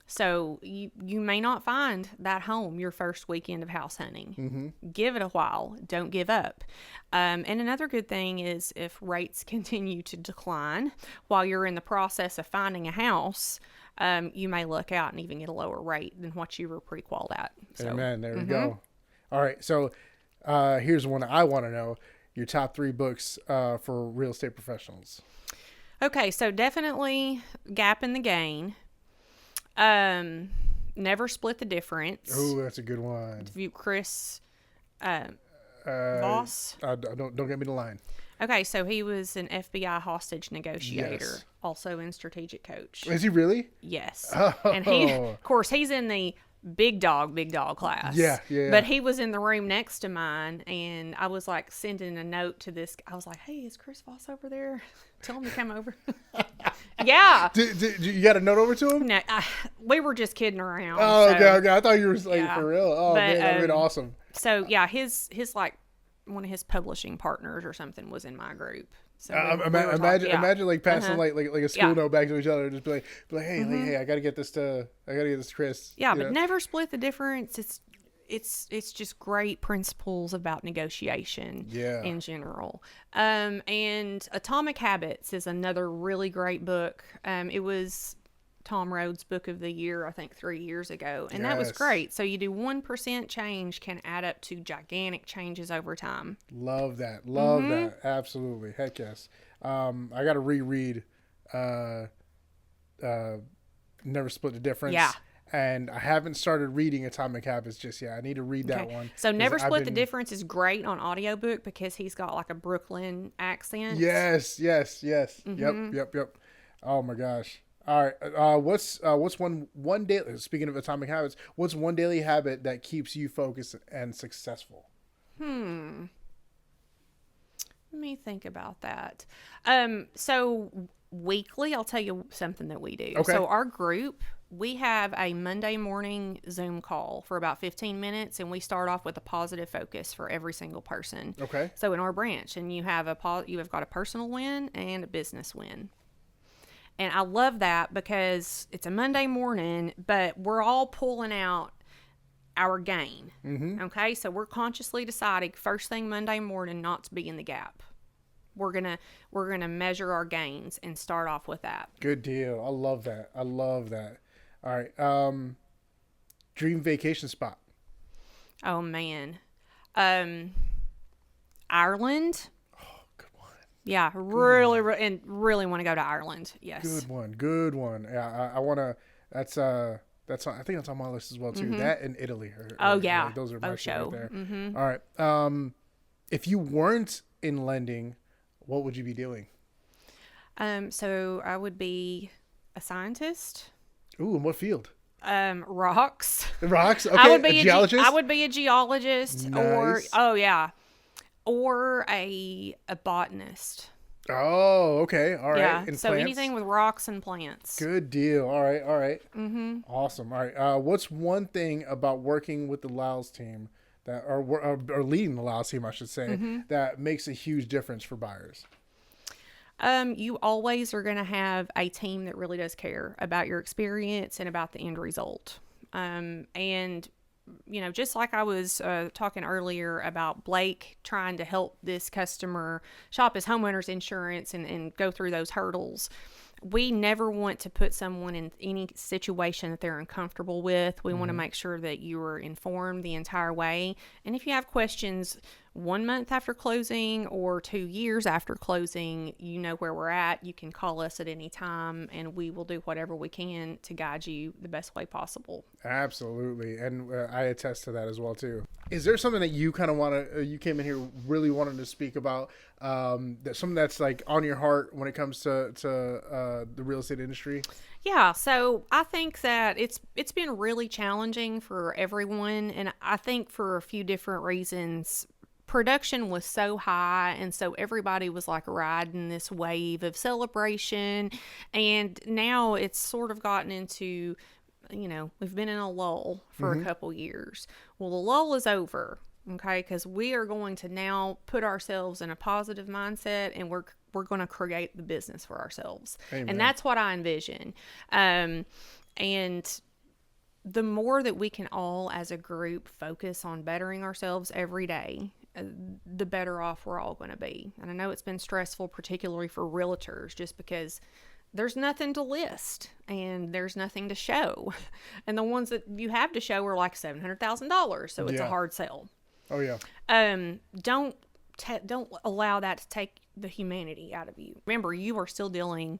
So you may not find that home your first weekend of house hunting. Mm-hmm. Give it a while. Don't give up. And another good thing is if rates continue to decline while you're in the process of finding a house, you may look out and even get a lower rate than what you were pre-qualified at. So, Amen. There we go. All right. So here's one I want to know. Your top 3 books for real estate professionals. Okay, so definitely Gap in the Gain. Never Split the Difference. Oh, that's a good one. Chris Voss. Don't get me the line. Okay, so he was an FBI hostage negotiator, Yes. also in Strategic Coach. Is he really? Yes. Oh. And he, of course, he's in the big dog class. Yeah. But he was in the room next to mine, and I was like sending a note to this. I was like, "Hey, is Chris Voss over there? Tell him to come over." Yeah. Did you got a note over to him? No, we were just kidding around. Oh, so, okay. I thought you were like for real. Oh, but, man, that'd been awesome. So yeah, his like one of his publishing partners or something was in my group. So imagine like passing like a school note back to each other, just be like, hey, I gotta get this to Chris. Yeah, but never split the difference. It's just great principles about negotiation in general. And Atomic Habits is another really great book. It was Tom Rhodes' book of the year, I think 3 years ago. And that was great. So you do 1% change can add up to gigantic changes over time. Love that. Love that. Absolutely. Heck yes. I got to reread Never Split the Difference. Yeah. And I haven't started reading Atomic Habits just yet. I need to read that one. So Never Split the Difference is great on audiobook because he's got like a Brooklyn accent. Yes. Mm-hmm. Yep. Oh my gosh. All right. What's one daily? Speaking of Atomic Habits, what's one daily habit that keeps you focused and successful? Let me think about that. So weekly, I'll tell you something that we do. Okay. So our group, we have a Monday morning Zoom call for about 15 minutes, and we start off with a positive focus for every single person. Okay. So in our branch, and you have got a personal win and a business win. And I love that because it's a Monday morning, but we're all pulling out our gain. Mm-hmm. Okay, so we're consciously deciding first thing Monday morning not to be in the gap. We're gonna measure our gains and start off with that. Good deal. I love that. All right. Dream vacation spot. Oh man, Ireland. Yeah, really want to go to Ireland. Yes. Good one. Yeah, I want to. That's I think that's on my list as well too. Mm-hmm. That and Italy. Those are my show right there. Mm-hmm. All right. If you weren't in lending, what would you be doing? So I would be a scientist. Ooh, in what field? Rocks. Rocks. Okay. I would be a geologist. I would be a geologist, nice. or a botanist. Oh, okay. All right. Yeah. And so plants? anything with rocks and plants. Good deal. All right. Mm-hmm. Awesome. All right. What's one thing about working with the Lyles team that, or leading the Lyles team, I should say, that makes a huge difference for buyers? You always are going to have a team that really does care about your experience and about the end result. And just like I was talking earlier about Blake trying to help this customer shop his homeowner's insurance and go through those hurdles. We never want to put someone in any situation that they're uncomfortable with. We want to make sure that you are informed the entire way. And if you have questions 1 month after closing or 2 years after closing, you know where we're at. You can call us at any time, and we will do whatever we can to guide you the best way possible. Absolutely. And I attest to that as well, too. Is there something that you kind of want to, you came in here really wanting to speak about, that something that's like on your heart when it comes to the real estate industry? Yeah, so I think that it's been really challenging for everyone, and I think for a few different reasons. Production was so high, and so everybody was like riding this wave of celebration, and now it's sort of gotten into, we've been in a lull for a couple years. Well, the lull is over, okay, because we are going to now put ourselves in a positive mindset, and we're going to create the business for ourselves. Amen. And that's what I envision. And the more that we can all as a group focus on bettering ourselves every day, the better off we're all going to be. And I know it's been stressful, particularly for realtors, just because there's nothing to list and there's nothing to show. And the ones that you have to show are like $700,000. So it's a hard sell. Oh yeah. Don't allow that to take the humanity out of you. Remember, you are still dealing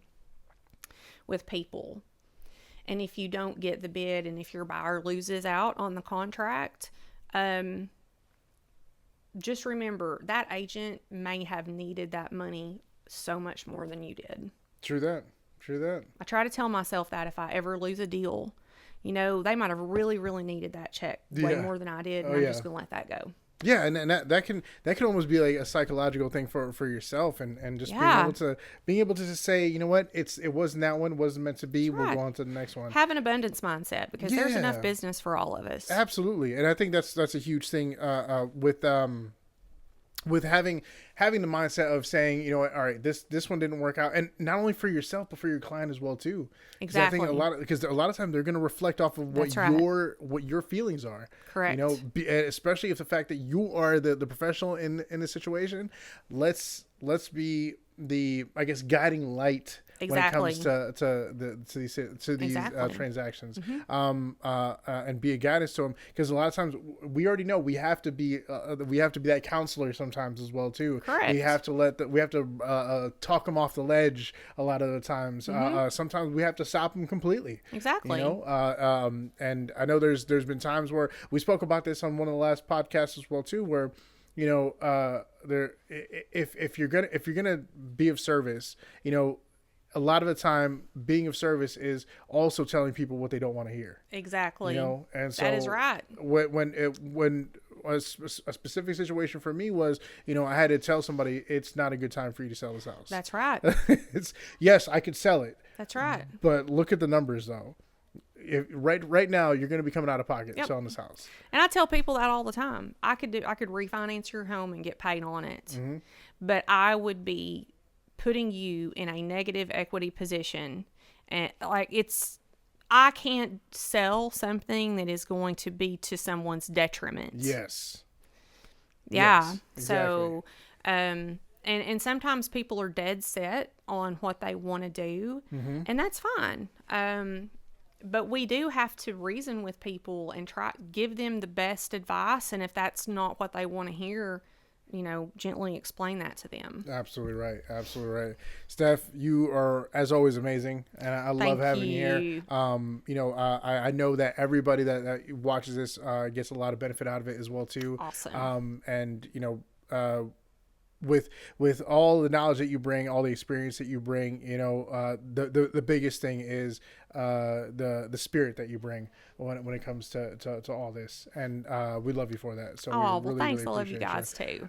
with people. And if you don't get the bid, and if your buyer loses out on the contract, just remember that agent may have needed that money so much more than you did. True that. I try to tell myself that if I ever lose a deal, they might have really, really needed that check way more than I did, and I'm just going to let that go. Yeah, and that can almost be like a psychological thing for yourself, and just being able to just say, you know what, it wasn't that one, wasn't meant to be. We'll go on to the next one. Have an abundance mindset, because there's enough business for all of us. Absolutely, and I think that's a huge thing with having the mindset of saying, you know what, all right, this one didn't work out, and not only for yourself but for your client as well too. Exactly. I think because a lot of times they're going to reflect off of what your feelings are. Correct. Especially if the fact that you are the professional in the situation. Let's be the, I guess, guiding light. Exactly. When it comes to these transactions, and be a guidance to them, because a lot of times we already know we have to be that counselor sometimes as well too. Correct. We have to talk them off the ledge a lot of the times. Sometimes we have to stop them completely. Exactly. And I know there's been times where we spoke about this on one of the last podcasts as well too, where if you're gonna be of service, a lot of the time being of service is also telling people what they don't want to hear. Exactly. And so that is right. When a specific situation for me was, I had to tell somebody it's not a good time for you to sell this house. That's right. Yes, I could sell it. That's right. But look at the numbers though. Right now you're going to be coming out of pocket selling this house. And I tell people that all the time. I could refinance your home and get paid on it, but I would be putting you in a negative equity position, and I can't sell something that is going to be to someone's detriment. Yes. Yeah. Yes, exactly. So, and sometimes people are dead set on what they want to do, and that's fine. But we do have to reason with people and give them the best advice. And if that's not what they want to hear, gently explain that to them. Absolutely right. Steph, you are, as always, amazing. And I love having you here. I know that everybody that watches this gets a lot of benefit out of it as well, too. Awesome. With all the knowledge that you bring, all the experience that you bring, the biggest thing is the spirit that you bring when it comes to all this, and we love you for that. So thanks. I love you guys too.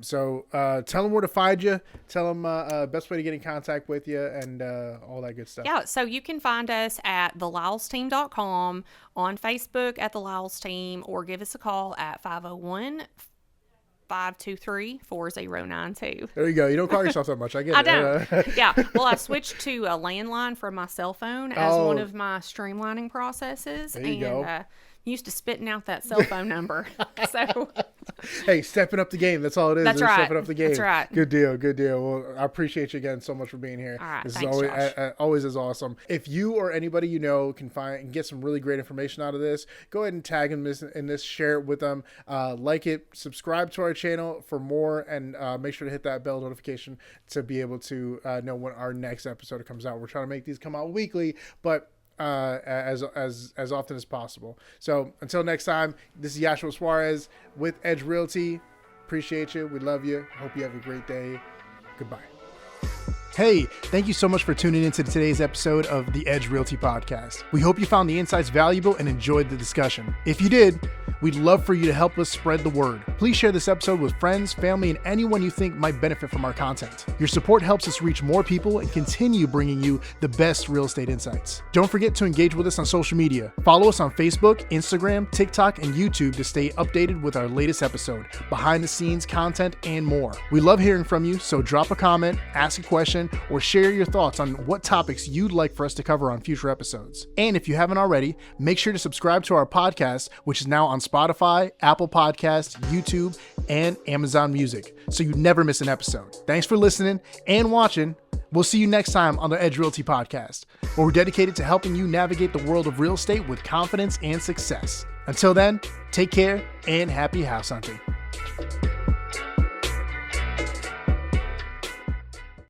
So tell them where to find you. Tell them best way to get in contact with you, and all that good stuff. Yeah, so you can find us at thelylesteam.com, on Facebook at the Lyles Team, or give us a call at 501-523-4092. There you go. You don't call yourself that much. I get it. I don't. Yeah. Well, I switched to a landline from my cell phone as one of my streamlining processes. There you go. used to spitting out that cell phone number. So Hey, stepping up the game. That's all it is. That's It's right. Stepping up the game. That's right. Good deal. Good deal. Well, I appreciate you again so much for being here. All right. This Thanks, is Josh. always is awesome. If you or anybody you know can find and get some really great information out of this, go ahead and tag them in this, share it with them, like it, subscribe to our channel for more, and make sure to hit that bell notification to be able to know when our next episode comes out. We're trying to make these come out weekly, but as often as possible. So until next time, this is Yashua Suarez with Edge Realty. Appreciate you. We love you. Hope you have a great day. Goodbye. Hey, thank you so much for tuning into today's episode of the Edge Realty Podcast. We hope you found the insights valuable and enjoyed the discussion. If you did, we'd love for you to help us spread the word. Please share this episode with friends, family, and anyone you think might benefit from our content. Your support helps us reach more people and continue bringing you the best real estate insights. Don't forget to engage with us on social media. Follow us on Facebook, Instagram, TikTok, and YouTube to stay updated with our latest episode, behind the scenes content, and more. We love hearing from you, so drop a comment, ask a question, or share your thoughts on what topics you'd like for us to cover on future episodes. And if you haven't already, make sure to subscribe to our podcast, which is now on Spotify, Apple Podcasts, YouTube, and Amazon Music, so you never miss an episode. Thanks for listening and watching. We'll see you next time on the Edge Realty Podcast, where we're dedicated to helping you navigate the world of real estate with confidence and success. Until then, take care and happy house hunting.